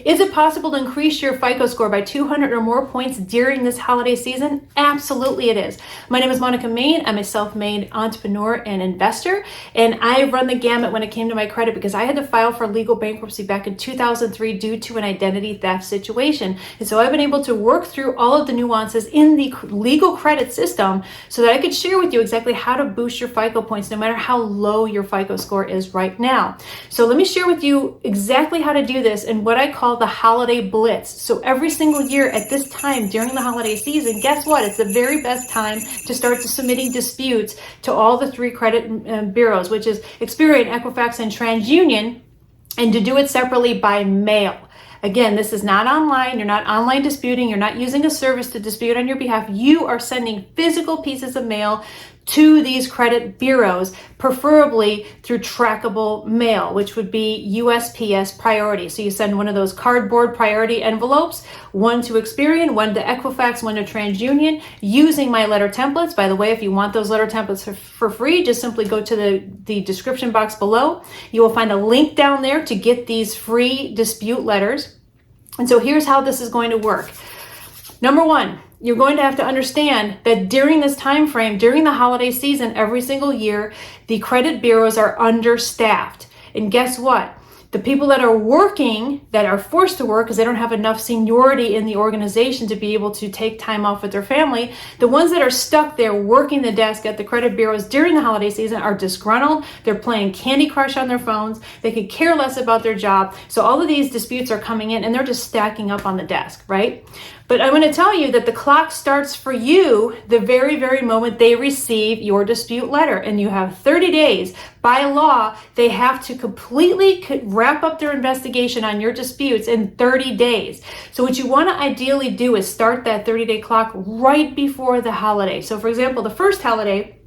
Is it possible to increase your FICO score by 200 or more points during this holiday season? Absolutely it is. My name is Monica Main. I'm a self-made entrepreneur and investor, and I run the gamut when it came to my credit because I had to file for legal bankruptcy back in 2003 due to an identity theft situation. And so I've been able to work through all of the nuances in the legal credit system so that I could share with you exactly how to boost your FICO points no matter how low your FICO score is right now. So let me share with you exactly how to do this and what I call the holiday blitz. So every single year at this time during the holiday season, guess what? It's the very best time to start submitting disputes to all the three credit bureaus, which is Experian, Equifax, and TransUnion, and to do it separately by mail. Again, this is not online. You're not online disputing. You're not using a service to dispute on your behalf. You are sending physical pieces of mail to these credit bureaus, preferably through trackable mail, which would be USPS priority. So you send one of those cardboard priority envelopes, one to Experian, one to Equifax, one to TransUnion, using my letter templates. By the way, if you want those letter templates for free, just simply go to the description box below. You will find a link down there to get these free dispute letters. And so here's how this is going to work. Number one, you're going to have to understand that during this time frame, during the holiday season, every single year, the credit bureaus are understaffed. And guess what? The people that are working, that are forced to work because they don't have enough seniority in the organization to be able to take time off with their family, the ones that are stuck there working the desk at the credit bureaus during the holiday season are disgruntled. They're playing Candy Crush on their phones. They could care less about their job. So all of these disputes are coming in and they're just stacking up on the desk, right? But I'm going to tell you that the clock starts for you the very, very moment they receive your dispute letter. And you have 30 days. By law, they have to completely wrap up their investigation on your disputes in 30 days. So what you want to ideally do is start that 30-day clock right before the holiday. So for example, the first holiday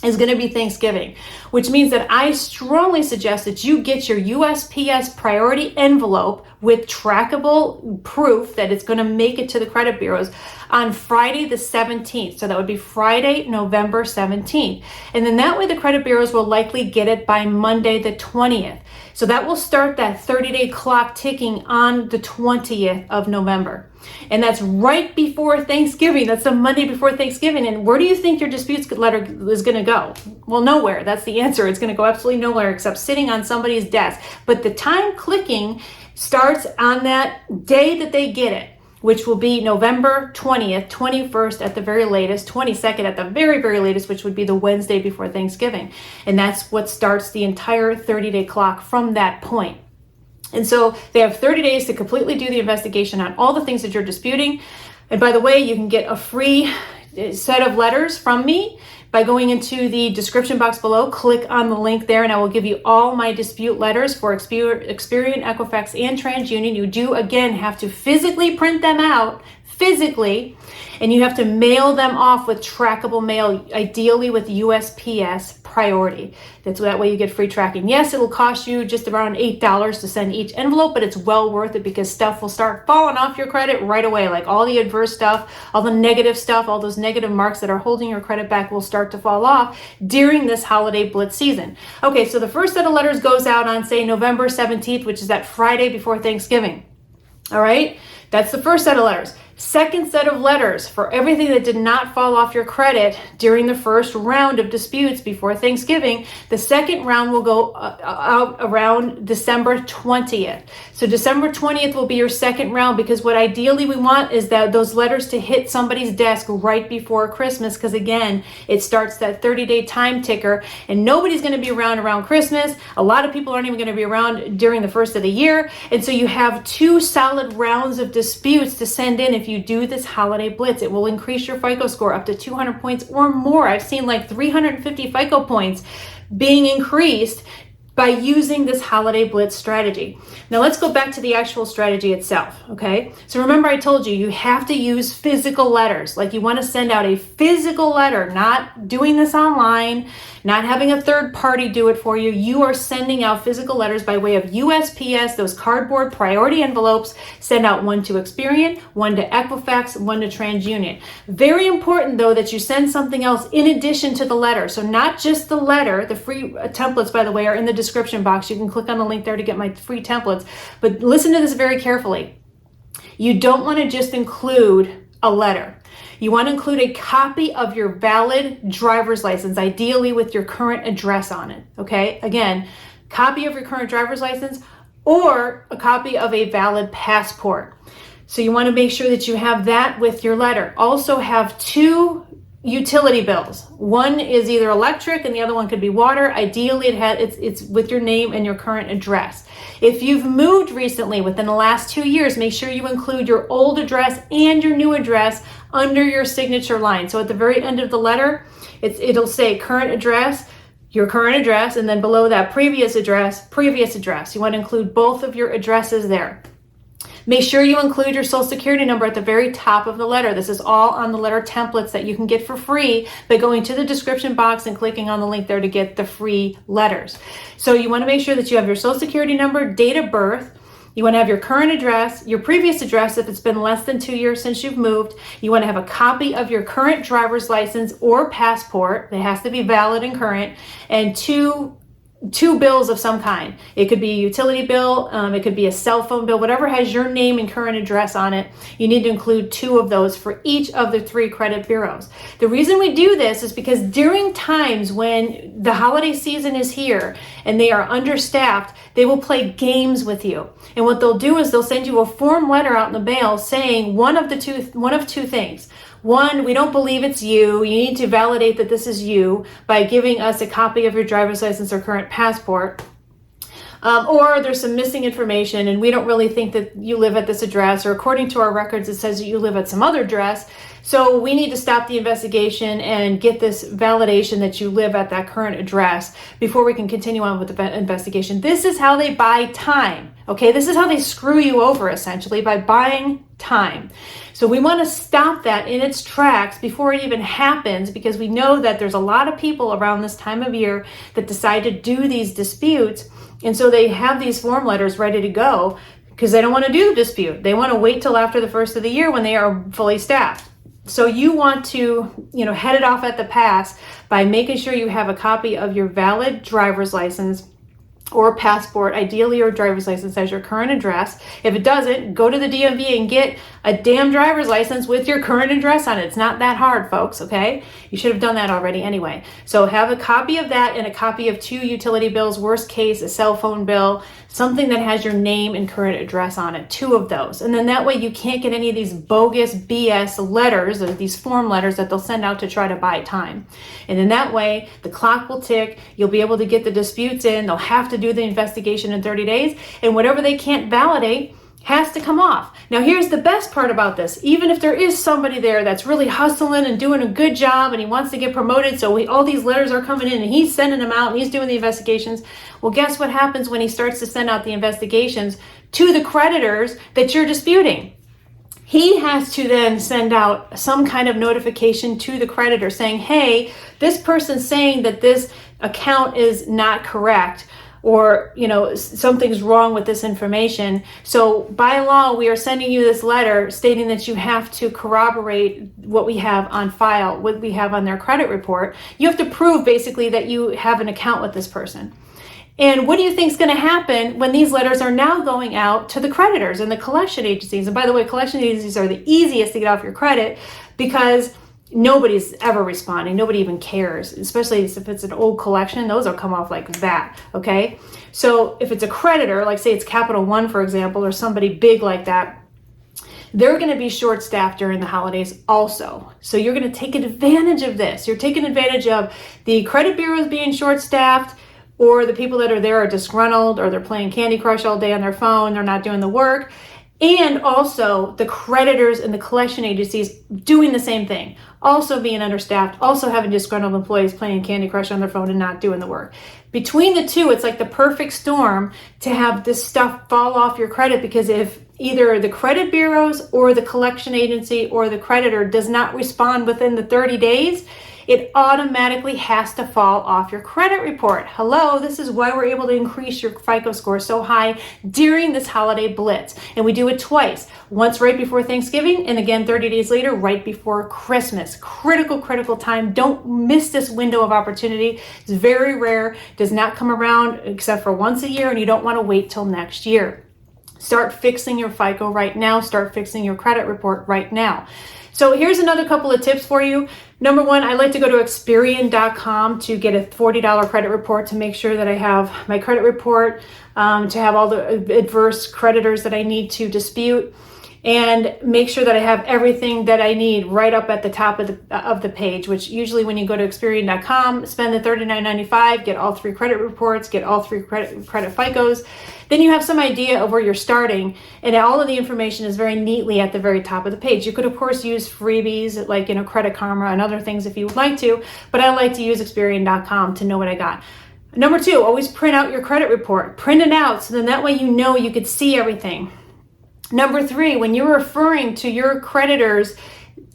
is going to be Thanksgiving, which means that I strongly suggest that you get your USPS priority envelope with trackable proof that it's going to make it to the credit bureaus on Friday the 17th. So that would be Friday, November 17th. And then that way the credit bureaus will likely get it by Monday the 20th. So that will start that 30-day clock ticking on the 20th of November. And that's right before Thanksgiving. That's the Monday before Thanksgiving. And where do you think your disputes letter is going to go? Well, nowhere. That's the answer. It's going to go absolutely nowhere except sitting on somebody's desk. But the time clicking starts on that day that they get it, which will be November 20th, 21st at the very latest, 22nd at the very, very latest, which would be the Wednesday before Thanksgiving. And that's what starts the entire 30-day clock from that point. And so they have 30 days to completely do the investigation on all the things that you're disputing. And by the way, you can get a free set of letters from me by going into the description box below. Click on the link there and I will give you all my dispute letters for Experian, Equifax, and TransUnion. You do, again, have to physically print them out, physically, and you have to mail them off with trackable mail, ideally with USPS priority. That way you get free tracking. Yes, it will cost you just around $8 to send each envelope, but it's well worth it because stuff will start falling off your credit right away. Like all the adverse stuff, all the negative stuff, all those negative marks that are holding your credit back will start to fall off during this holiday blitz season. Okay, so the first set of letters goes out on, say, November 17th, which is that Friday before Thanksgiving. All right, that's the first set of letters. Second set of letters for everything that did not fall off your credit during the first round of disputes before Thanksgiving. The second round will go out around December 20th. So December 20th will be your second round because what ideally we want is that those letters to hit somebody's desk right before Christmas because again, it starts that 30-day time ticker and nobody's going to be around Christmas. A lot of people aren't even going to be around during the first of the year. And so you have 2 solid rounds of disputes to send in if you do this holiday blitz. It will increase your FICO score up to 200 points or more. I've seen like 350 FICO points being increased by using this holiday blitz strategy. Now let's go back to the actual strategy itself, okay? So remember I told you, you have to use physical letters. Like you want to send out a physical letter, not doing this online, not having a third party do it for you. You are sending out physical letters by way of USPS, those cardboard priority envelopes. Send out one to Experian, one to Equifax, one to TransUnion. Very important though that you send something else in addition to the letter. So not just the letter. The free templates, by the way, are in the description box. You can click on the link there to get my free templates. But listen to this very carefully. You don't want to just include a letter. You want to include a copy of your valid driver's license, ideally with your current address on it, okay? Again, copy of your current driver's license or a copy of a valid passport. So you want to make sure that you have that with your letter. Also have 2 utility bills. One is either electric and the other one could be water. Ideally, it's with your name and your current address. If you've moved recently within the last 2 years, make sure you include your old address and your new address under your signature line. So at the very end of the letter, it'll say current address, your current address, and then below that previous address, previous address. You want to include both of your addresses there. Make sure you include your social security number at the very top of the letter. This is all on the letter templates that you can get for free by going to the description box and clicking on the link there to get the free letters. So you want to make sure that you have your social security number, date of birth. You want to have your current address, your previous address if it's been less than 2 years since you've moved. You want to have a copy of your current driver's license or passport. It has to be valid and current. And two bills of some kind. It could be a utility bill, it could be a cell phone bill, whatever has your name and current address on it. You need to include 2 of those for each of the 3 credit bureaus. The reason we do this is because during times when the holiday season is here and they are understaffed, they will play games with you. And what they'll do is they'll send you a form letter out in the mail saying one of 2 things. 1, we don't believe it's you. You need to validate that this is you by giving us a copy of your driver's license or current passport. Or there's some missing information and we don't really think that you live at this address, or according to our records, it says that you live at some other address. So we need to stop the investigation and get this validation that you live at that current address before we can continue on with the investigation. This is how they buy time. Okay, this is how they screw you over essentially, by buying time. So we want to stop that in its tracks before it even happens, because we know that there's a lot of people around this time of year that decide to do these disputes. And so they have these form letters ready to go because they don't want to do the dispute. They want to wait till after the first of the year when they are fully staffed. So you want to, head it off at the pass by making sure you have a copy of your valid driver's license or passport, ideally your driver's license as your current address. If it doesn't, go to the DMV and get a damn driver's license with your current address on it. It's not that hard, folks, okay? You should have done that already anyway. So have a copy of that and a copy of 2 utility bills, worst case, a cell phone bill, something that has your name and current address on it, 2 of those. And then that way you can't get any of these bogus BS letters or these form letters that they'll send out to try to buy time. And then that way the clock will tick, you'll be able to get the disputes in, they'll have to do the investigation in 30 days, and whatever they can't validate has to come off. Now here's the best part about this. Even if there is somebody there that's really hustling and doing a good job and he wants to get promoted, so all these letters are coming in and he's sending them out and he's doing the investigations, well, guess what happens when he starts to send out the investigations to the creditors that you're disputing? He has to then send out some kind of notification to the creditor saying, hey, this person's saying that this account is not correct, or something's wrong with this information. So by law, we are sending you this letter stating that you have to corroborate what we have on file, what we have on their credit report. You have to prove basically that you have an account with this person. And what do you think is going to happen when these letters are now going out to the creditors and the collection agencies? And by the way, collection agencies are the easiest to get off your credit because nobody's ever responding. Nobody even cares, especially if it's an old collection. Those will come off like that, okay? So if it's a creditor, like say it's Capital One, for example, or somebody big like that, they're going to be short-staffed during the holidays also. So you're going to take advantage of this. You're taking advantage of the credit bureaus being short-staffed, or the people that are there are disgruntled, or they're playing Candy Crush all day on their phone, they're not doing the work. And also the creditors and the collection agencies doing the same thing, also being understaffed, also having disgruntled employees playing Candy Crush on their phone and not doing the work. Between the two, it's like the perfect storm to have this stuff fall off your credit, because if either the credit bureaus or the collection agency or the creditor does not respond within the 30 days, it automatically has to fall off your credit report. Hello, this is why we're able to increase your FICO score so high during this holiday blitz. And we do it twice, once right before Thanksgiving, and again 30 days later, right before Christmas. Critical time. Don't miss this window of opportunity. It's very rare, does not come around except for once a year, and you don't want to wait till next year. Start fixing your FICO right now. Start fixing your credit report right now. So here's another couple of tips for you. Number one, I like to go to Experian.com to get a $40 credit report to make sure that I have my credit report, to have all the adverse creditors that I need to dispute, and make sure that I have everything that I need right up at the top of the page, which usually when you go to Experian.com, spend the $39.95, get all 3 credit reports, get all 3 credit FICOs. Then you have some idea of where you're starting, and all of the information is very neatly at the very top of the page. You could, of course, use freebies like, Credit Karma and other things if you would like to, but I like to use Experian.com to know what I got. Number 2, always print out your credit report. Print it out so then that way you know you could see everything. Number 3, when you're referring to your creditors'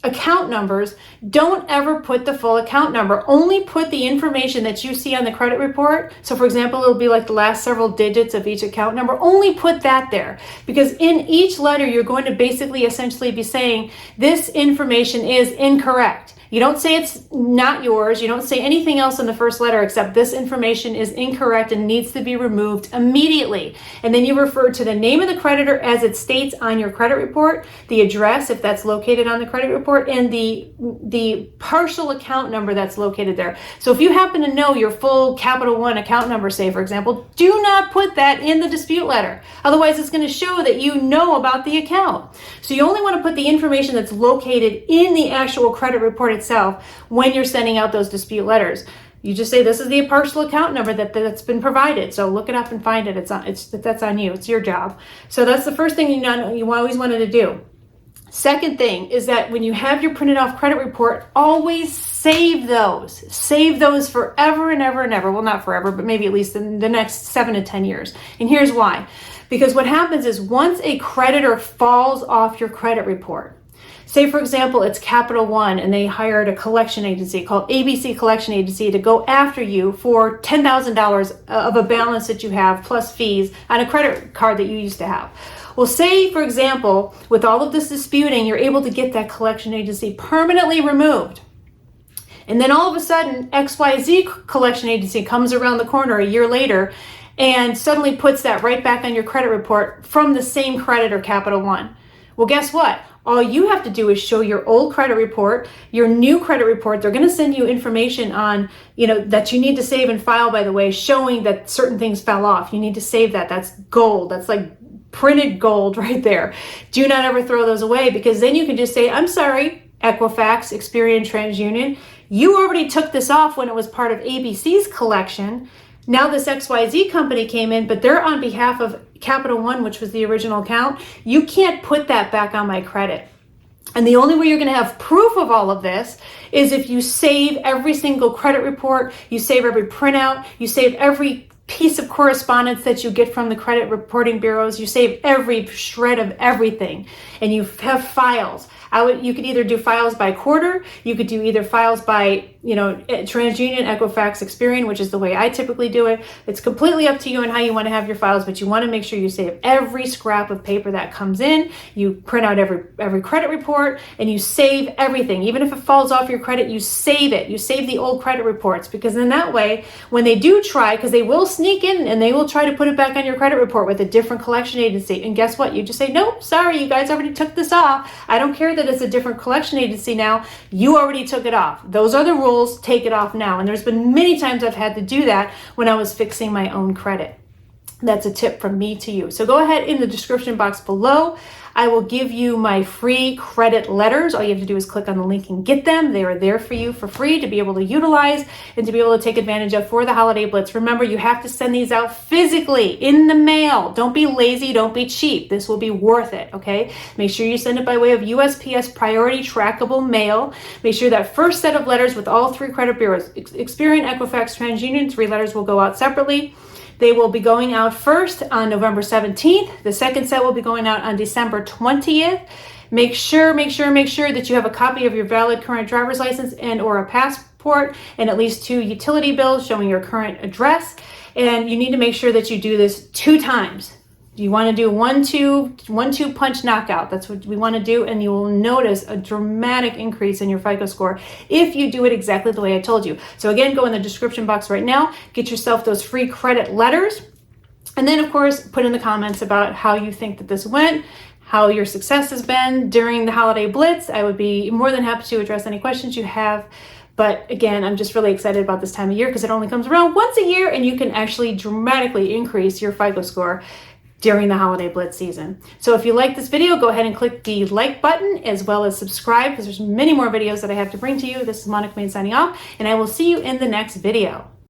account numbers, don't ever put the full account number. Only put the information that you see on the credit report. So for example, it'll be like the last several digits of each account number. Only put that there, because in each letter, you're going to basically essentially be saying this information is incorrect. You don't say it's not yours. You don't say anything else in the first letter except this information is incorrect and needs to be removed immediately. And then you refer to the name of the creditor as it states on your credit report, the address if that's located on the credit report, and the partial account number that's located there. So if you happen to know your full Capital One account number, say for example, do not put that in the dispute letter. Otherwise it's going to show that you know about the account. So you only want to put the information that's located in the actual credit report itself when you're sending out those dispute letters. You just say this is the partial account number that's been provided. So look it up and find it. That's on you. It's your job. So that's the first thing you always wanted to do. Second thing is that when you have your printed off credit report, always save those. Save those forever and ever and ever. Well, not forever, but maybe at least in the next 7 to 10 years. And here's why. Because what happens is once a creditor falls off your credit report, say, for example, it's Capital One and they hired a collection agency called ABC Collection Agency to go after you for $10,000 of a balance that you have plus fees on a credit card that you used to have. Well, say, for example, with all of this disputing, you're able to get that collection agency permanently removed. And then all of a sudden, XYZ collection agency comes around the corner a year later and suddenly puts that right back on your credit report from the same creditor, Capital One. Well, guess what? All you have to do is show your old credit report, your new credit report. They're going to send you information on, that you need to save and file, by the way, showing that certain things fell off. You need to save that. That's gold. That's like printed gold right there. Do not ever throw those away, because then you can just say, I'm sorry, Equifax, Experian, TransUnion, you already took this off when it was part of ABC's collection. Now this XYZ company came in, but they're on behalf of Capital One, which was the original account. You can't put that back on my credit. And the only way you're going to have proof of all of this is if you save every single credit report, you save every printout, you save every piece of correspondence that you get from the credit reporting bureaus, you save every shred of everything, and you have files. You could either do files by quarter, you could do either files by, TransUnion, Equifax, Experian, which is the way I typically do it. It's completely up to you and how you want to have your files, but you want to make sure you save every scrap of paper that comes in. You print out every credit report, and you save everything. Even if it falls off your credit, you save it. You save the old credit reports, because in that way, when they do try, because they will sneak in and they will try to put it back on your credit report with a different collection agency. And guess what? You just say, nope, sorry, you guys already took this off. I don't care that it's a different collection agency now. You already took it off. Those are the rules. Take it off now. And there's been many times I've had to do that when I was fixing my own credit. That's a tip from me to you. So go ahead in the description box below. I will give you my free credit letters. All you have to do is click on the link and get them. They are there for you for free to be able to utilize and to be able to take advantage of for the holiday blitz. Remember, you have to send these out physically in the mail. Don't be lazy. Don't be cheap. This will be worth it, okay? Make sure you send it by way of USPS priority trackable mail. Make sure that first set of letters with all 3 credit bureaus, Experian, Equifax, TransUnion, 3 letters will go out separately. They will be going out first on November 17th. The second set will be going out on December 20th. Make sure that you have a copy of your valid current driver's license and or a support and at least 2 utility bills showing your current address. And you need to make sure that you do this 2 times. You want to do 1-2 punch knockout. That's what we want to do, and you will notice a dramatic increase in your FICO score if you do it exactly the way I told you. So again, go in the description box right now, get yourself those free credit letters, and then of course put in the comments about how you think that this went, how your success has been during the holiday blitz. I would be more than happy to address any questions you have. But again, I'm just really excited about this time of year because it only comes around once a year, and you can actually dramatically increase your FICO score during the holiday blitz season. So if you like this video, go ahead and click the like button as well as subscribe, because there's many more videos that I have to bring to you. This is Monica Main signing off, and I will see you in the next video.